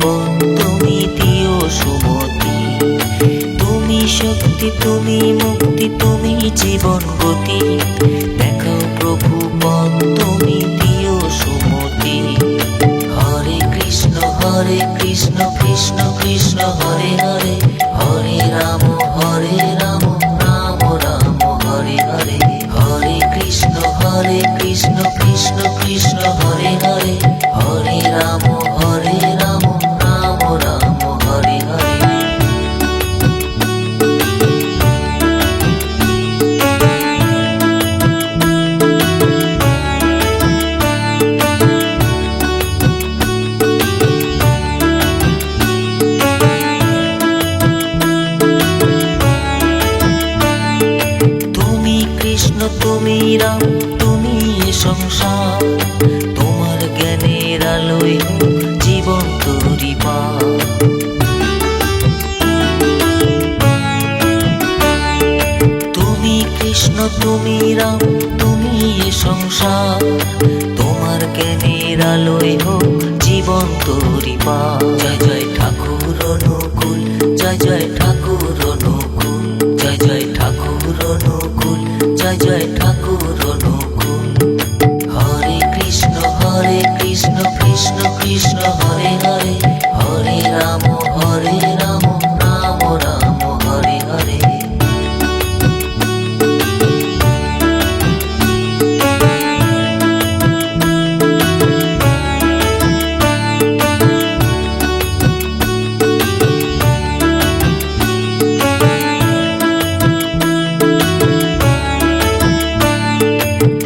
পথ তুমি দিও সুমতি। তুমি শক্তি, তুমি মুক্তি, তুমি জীবন গতি। দেখাও প্রভু পথ তুমি দিও সুমতি। হরে কৃষ্ণ কৃষ্ণ কৃষ্ণ হরে হরে, হরে রাম রাম রাম হরে হরে। হরে কৃষ্ণ কৃষ্ণ কৃষ্ণ হরে হরে, হরে রাম রাম রাম হরে হরে। তুমি রাম, তুমি সংসার, তোমার জ্ঞানের আলোয় জীবন তরি পা। তুমি কৃষ্ণ, তুমি রাম, তুমি সংসার, তোমার জ্ঞানের আলোয় হোক জীবন তরি পা। জয় জয় ঠাকুর অনুকূল, জয় জয় ঠাকুর অনুকূল, জয় জয় ঠাকুর অনুকূল, জয় জয় ঠাকুর অনুকূল। হরে কৃষ্ণ কৃষ্ণ কৃষ্ণ হরে হরে, হরে রাম রাম রাম হরে হরে।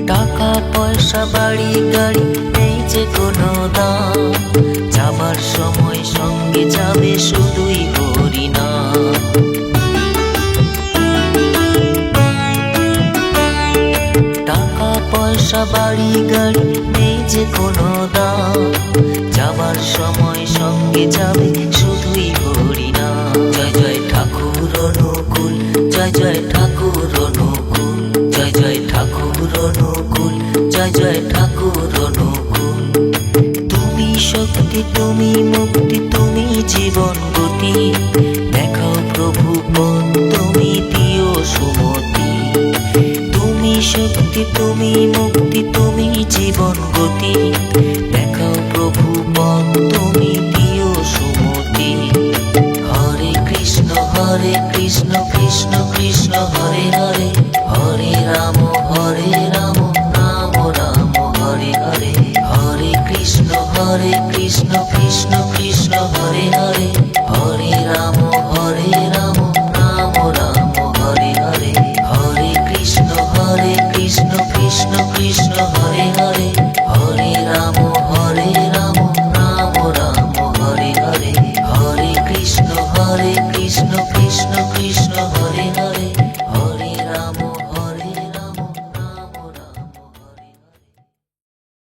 টাকা পয়সা বাড়ি গাড়ি নেই যে কোনো দাম, যাবার সময় সঙ্গে যাবে শুধুই হরিনাম। টাকা পয়সা বাড়ি গাড়ি নেই যে কোনো দাম, যাবার সময় সঙ্গে যাবে শুধুই হরিনাম। জয় জয় ঠাকুর অনুকূল, জয় জয় ঠাকুর অনুকূল, জয় জয় ঠাকুর অনুকূল, জয় জয় ঠাকুর অনুকূল। তুমি শক্তি, তুমি মুক্তি, তুমি জীবন গতি। দেখাও প্রভু পথ তুমি দিও সুমতি। তুমি শক্তি, তুমি মুক্তি, তুমি জীবন গতি। দেখাও প্রভু পথ তুমি দিও সুমতি। হরে কৃষ্ণ কৃষ্ণ কৃষ্ণ হরে হরে, হরে রাম রাম রাম হরে হরে। হরে কৃষ্ণ কৃষ্ণ কৃষ্ণ হরে হরে, হরে রাম